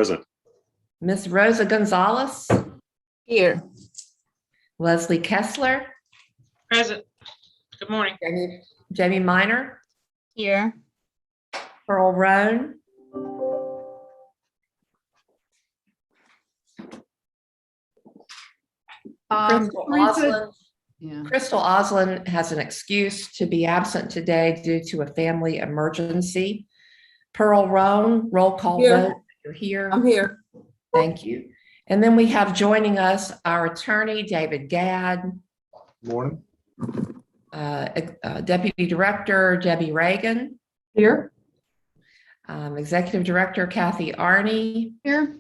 Present. Miss Rosa Gonzalez, Here. Leslie Kessler, Present. Good morning. Jamie Minor, Here. Pearl Roan, Crystal Oslin. Yeah. Crystal Oslin has an excuse to be absent today due to a family emergency. Pearl Roan, roll call Here. vote. You're here. I'm here. Thank you. And then we have joining us our attorney, David Gadd, Morning. Deputy Director, Debbie Reagan, Here. Executive Director, Kathy Arney, Here.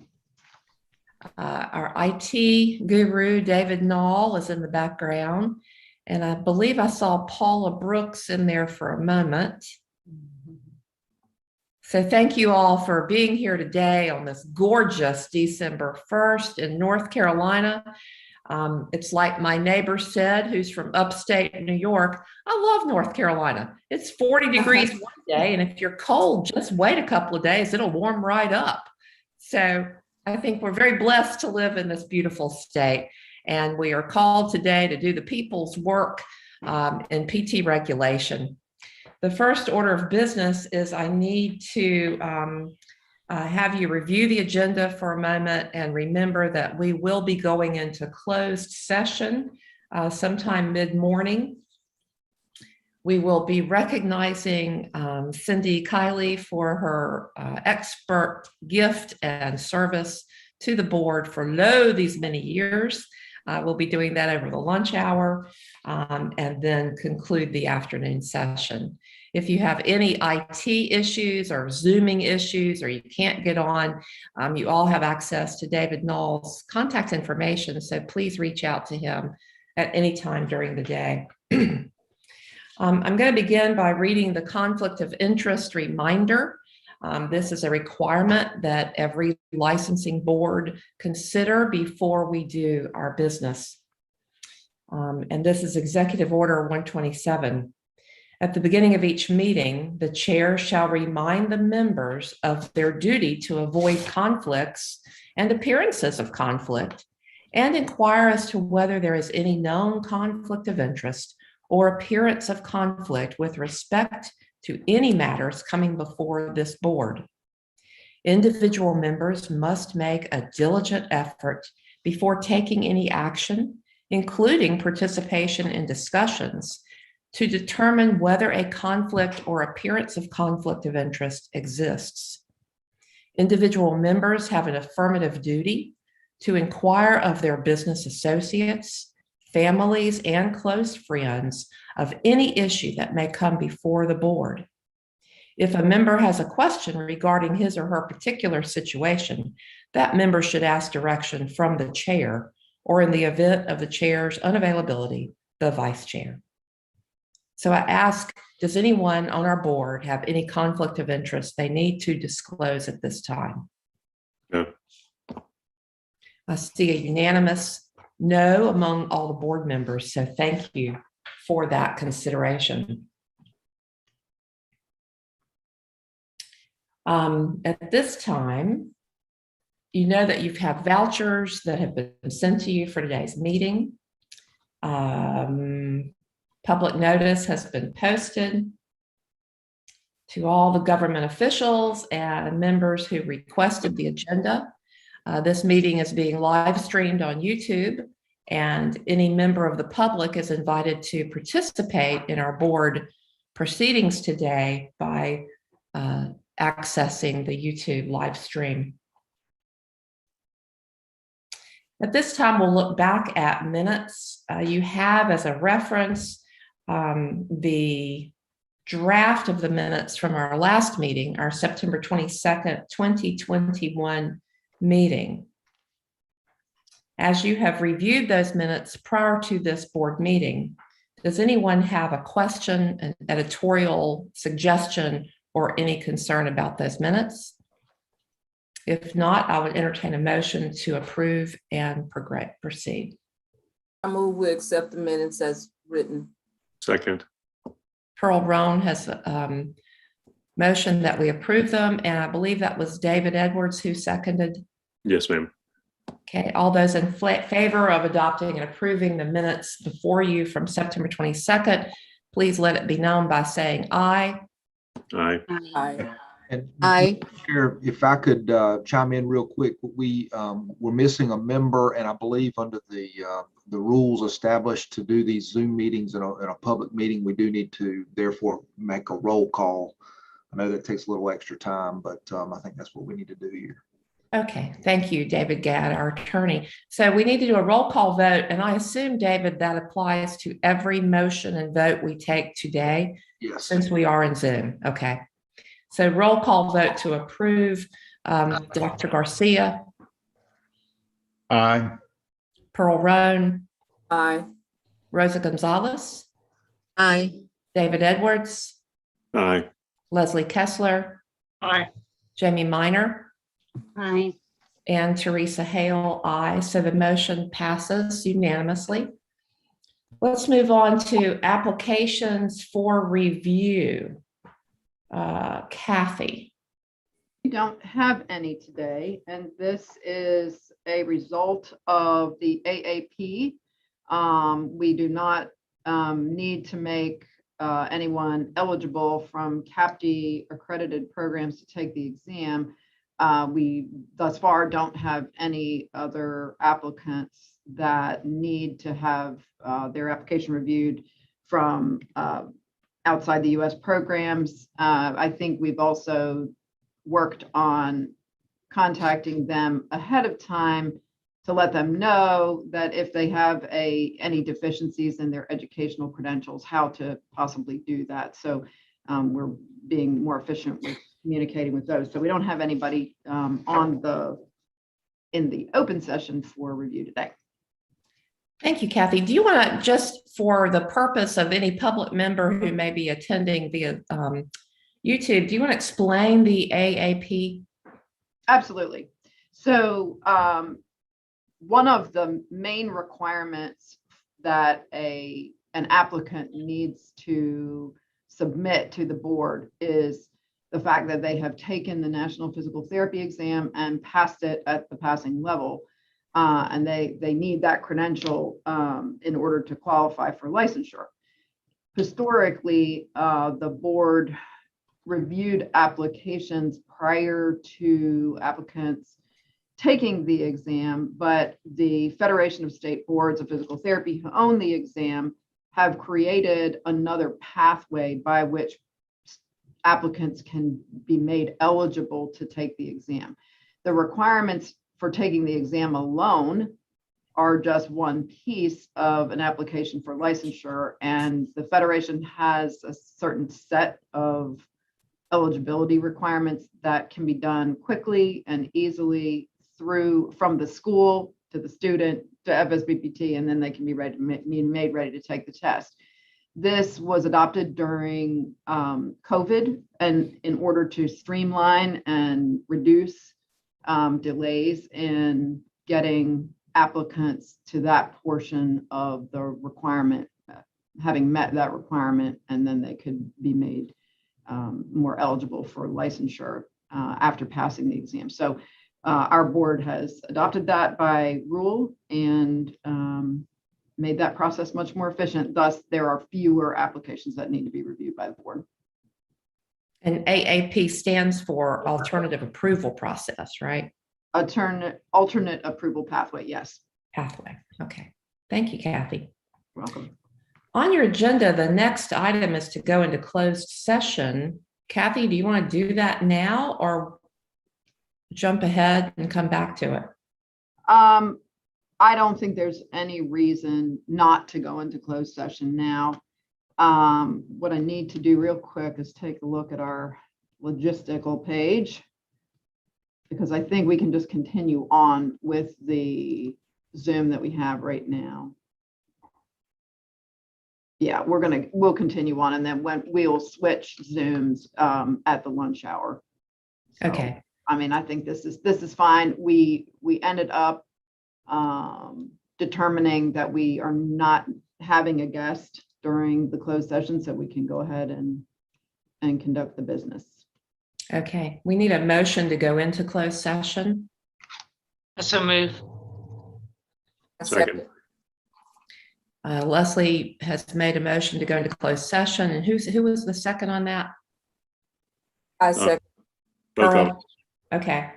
our IT guru, David Knoll, is in the background. And I believe I saw Paula Brooks in there for a moment. So thank you all for being here today on this gorgeous December 1st in North Carolina. It's like my neighbor said, who's from upstate New York, I love North Carolina. It's 40 degrees one day, and if you're cold, just wait a couple of days, it'll warm right up. So I think we're very blessed to live in this beautiful state, and we are called today to do the people's work in PT regulation. The first order of business is I need to have you review the agenda for a moment and remember that we will be going into closed session sometime mid-morning. We will be recognizing Cindy Kiley for her expert gift and service to the board for these many years. We'll be doing that over the lunch hour and then conclude the afternoon session. If you have any IT issues or Zooming issues or you can't get on, you all have access to David Knoll's contact information, so please reach out to him at any time during the day. I'm going to begin by reading the conflict of interest reminder. This is a requirement that every licensing board consider before we do our business. And this is Executive Order 127. At the beginning of each meeting, the chair shall remind the members of their duty to avoid conflicts and appearances of conflict and inquire as to whether there is any known conflict of interest or appearance of conflict with respect to any matters coming before this board. Individual members must make a diligent effort before taking any action, including participation in discussions, to determine whether a conflict or appearance of conflict of interest exists. Individual members have an affirmative duty to inquire of their business associates, families, and close friends of any issue that may come before the board. If a member has a question regarding his or her particular situation, that member should ask direction from the chair, or in the event of the chair's unavailability, the vice chair. So I ask, does anyone on our board have any conflict of interest they need to disclose at this time? No. I see a unanimous no among all the board members, so thank you for that consideration. At this time, you know that you've had vouchers that have been sent to you for today's meeting. Public notice has been posted to all the government officials and members who requested the agenda. This meeting is being live streamed on YouTube, and any member of the public is invited to participate in our board proceedings today by accessing the YouTube live stream. At this time, we'll look back at minutes. You have as a reference the draft of the minutes from our last meeting, our September 22nd, 2021 meeting. As you have reviewed those minutes prior to this board meeting, does anyone have a question, an editorial suggestion, or any concern about those minutes? If not, I would entertain a motion to approve and proceed. I move we accept the minutes as written. Second. Pearl Roan has motion that we approve them, and I believe that was David Edwards who seconded. Yes, ma'am. Okay, all those in favor of adopting and approving the minutes before you from September 22nd, please let it be known by saying aye. Aye. Aye. And Aye. Chair, if I could chime in real quick, we're missing a member, and I believe under the rules established to do these Zoom meetings in a public meeting, we do need to therefore make a roll call. I know that takes a little extra time, but I think that's what we need to do here. Okay, thank you, David Gadd, our attorney. So we need to do a roll call vote, and I assume, David, that applies to every motion and vote we take today, Yes. since we are in Zoom. Okay. So roll call vote to approve. Dr. Garcia, Aye. Pearl Roan, Aye. Rosa Gonzalez, Aye. David Edwards, Aye. Leslie Kessler, Aye. Jamie Minor, Aye. and Teresa Hale, aye. So the motion passes unanimously. Let's move on to applications for review. Kathy. We don't have any today, and this is a result of the AAP. We do not need to make anyone eligible from CAPTE accredited programs to take the exam. We thus far don't have any other applicants that need to have their application reviewed from outside the US programs. I think we've also worked on contacting them ahead of time to let them know that if they have any deficiencies in their educational credentials, how to possibly do that. So we're being more efficient with communicating with those. So we don't have anybody in the open session for review today. Thank you, Kathy. Do you want to, just for the purpose of any public member who may be attending via YouTube, do you want to explain the AAP? Absolutely. So one of the main requirements that an applicant needs to submit to the board is the fact that they have taken the National Physical Therapy exam and passed it at the passing level. And they need that credential in order to qualify for licensure. Historically, the board reviewed applications prior to applicants taking the exam, but the Federation of State Boards of Physical Therapy, who own the exam, have created another pathway by which applicants can be made eligible to take the exam. The requirements for taking the exam alone are just one piece of an application for licensure, and the Federation has a certain set of eligibility requirements that can be done quickly and easily from the school to the student to FSBPT, and then they can be made ready to take the test. This was adopted during COVID, and in order to streamline and reduce delays in getting applicants to that portion of the requirement, having met that requirement, and then they could be made more eligible for licensure after passing the exam. So our board has adopted that by rule and made that process much more efficient. Thus, there are fewer applications that need to be reviewed by the board. And AAP stands for Alternative Approval Process, right? Alternate approval pathway, yes. Pathway. Okay. Thank you, Kathy. You're welcome. On your agenda, the next item is to go into closed session. Kathy, do you want to do that now or jump ahead and come back to it? I don't think there's any reason not to go into closed session now. What I need to do real quick is take a look at our logistical page, because I think we can just continue on with the Zoom that we have right now. Yeah, we'll continue on, and then we'll switch Zooms at the lunch hour. So, Okay. I mean, I think this is fine. We ended up determining that we are not having a guest during the closed session, so we can go ahead and conduct the business. Okay, we need a motion to go into closed session. I so move. Second. Leslie has made a motion to go into closed session, and who was the second on that? I second. Both of them. Pearl? Okay.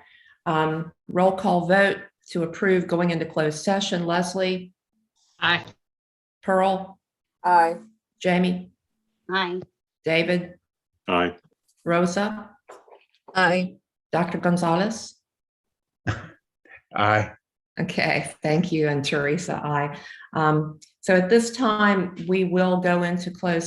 Roll call vote to approve going into closed session. Leslie, Aye. Pearl, Aye. Jamie, Aye. David, Aye. Rosa, Aye. Dr. Gonzalez. Aye. Okay, thank you. And Teresa, I. So at this time, we will go into closed